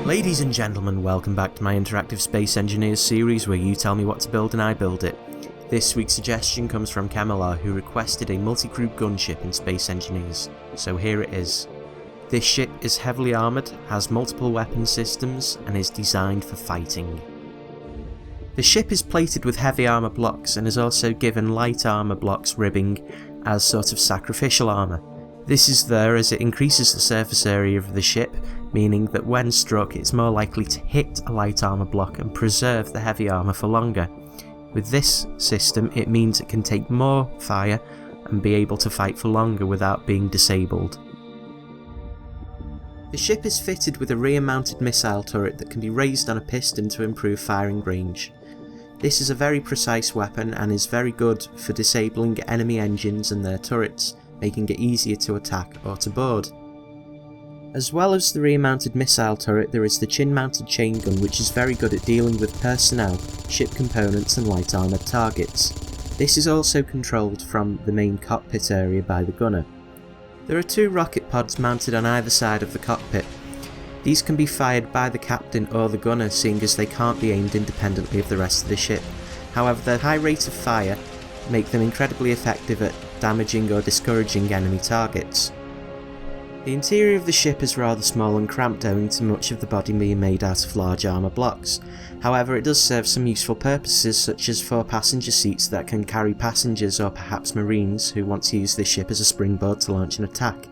Ladies and gentlemen, welcome back to my interactive Space Engineers series where you tell me what to build and I build it. This week's suggestion comes from Kemylar, who requested a multi-crew gunship in Space Engineers, so here it is. This ship is heavily armoured, has multiple weapon systems, and is designed for fighting. The ship is plated with heavy armour blocks and is also given light armour blocks ribbing as sort of sacrificial armour. This is there as it increases the surface area of the ship, meaning that when struck it's more likely to hit a light armour block and preserve the heavy armour for longer. With this system it means it can take more fire and be able to fight for longer without being disabled. The ship is fitted with a rear-mounted missile turret that can be raised on a piston to improve firing range. This is a very precise weapon and is very good for disabling enemy engines and their turrets, making it easier to attack or to board. As well as the rear-mounted missile turret, there is the chin-mounted chain gun, which is very good at dealing with personnel, ship components and light armoured targets. This is also controlled from the main cockpit area by the gunner. There are two rocket pods mounted on either side of the cockpit. These can be fired by the captain or the gunner, seeing as they can't be aimed independently of the rest of the ship. However, their high rate of fire make them incredibly effective at damaging or discouraging enemy targets. The interior of the ship is rather small and cramped owing to much of the body being made out of large armour blocks. However, it does serve some useful purposes, such as for passenger seats that can carry passengers or perhaps marines who want to use this ship as a springboard to launch an attack.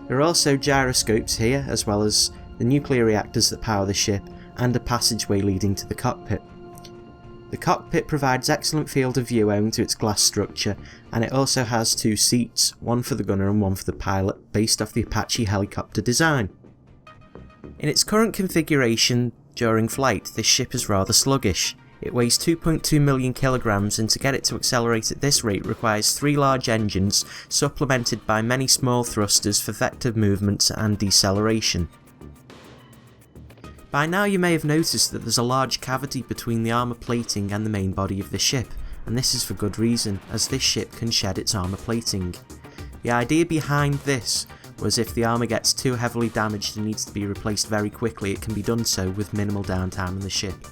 There are also gyroscopes here, as well as the nuclear reactors that power the ship and a passageway leading to the cockpit. The cockpit provides excellent field of view owing to its glass structure, and it also has two seats, one for the gunner and one for the pilot, based off the Apache helicopter design. In its current configuration, during flight, this ship is rather sluggish. It weighs 2.2 million kilograms, and to get it to accelerate at this rate requires 3 large engines, supplemented by many small thrusters for vector movements and deceleration. By now you may have noticed that there's a large cavity between the armour plating and the main body of the ship, and this is for good reason, as this ship can shed its armour plating. The idea behind this was if the armour gets too heavily damaged and needs to be replaced very quickly, it can be done so with minimal downtime on the ship.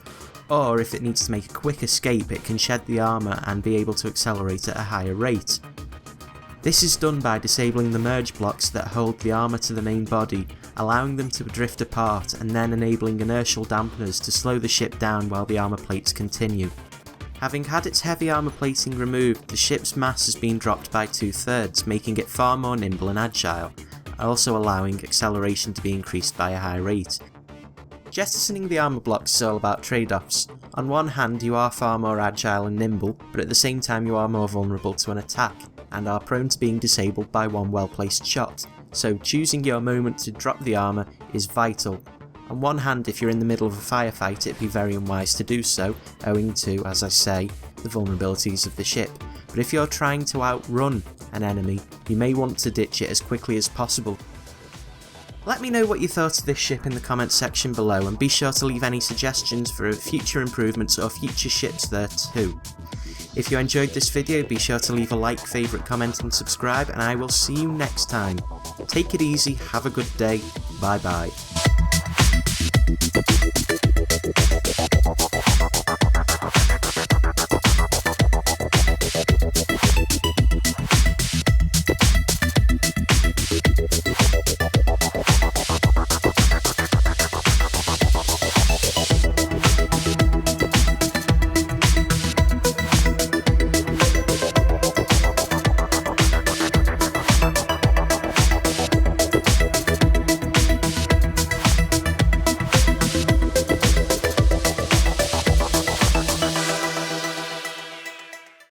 Or if it needs to make a quick escape, it can shed the armour and be able to accelerate at a higher rate. This is done by disabling the merge blocks that hold the armour to the main body, allowing them to drift apart and then enabling inertial dampeners to slow the ship down while the armour plates continue. Having had its heavy armour plating removed, the ship's mass has been dropped by 2/3, making it far more nimble and agile, also allowing acceleration to be increased by a high rate. Jettisoning the armour blocks is all about trade-offs. On one hand you are far more agile and nimble, but at the same time you are more vulnerable to an attack, and are prone to being disabled by one well-placed shot, so choosing your moment to drop the armour is vital. On one hand, if you're in the middle of a firefight, it'd be very unwise to do so, owing to, as I say, the vulnerabilities of the ship, but if you're trying to outrun an enemy, you may want to ditch it as quickly as possible. Let me know what you thought of this ship in the comments section below, and be sure to leave any suggestions for future improvements or future ships there too. If you enjoyed this video, be sure to leave a like, favourite, comment and subscribe, and I will see you next time. Take it easy, have a good day, bye bye.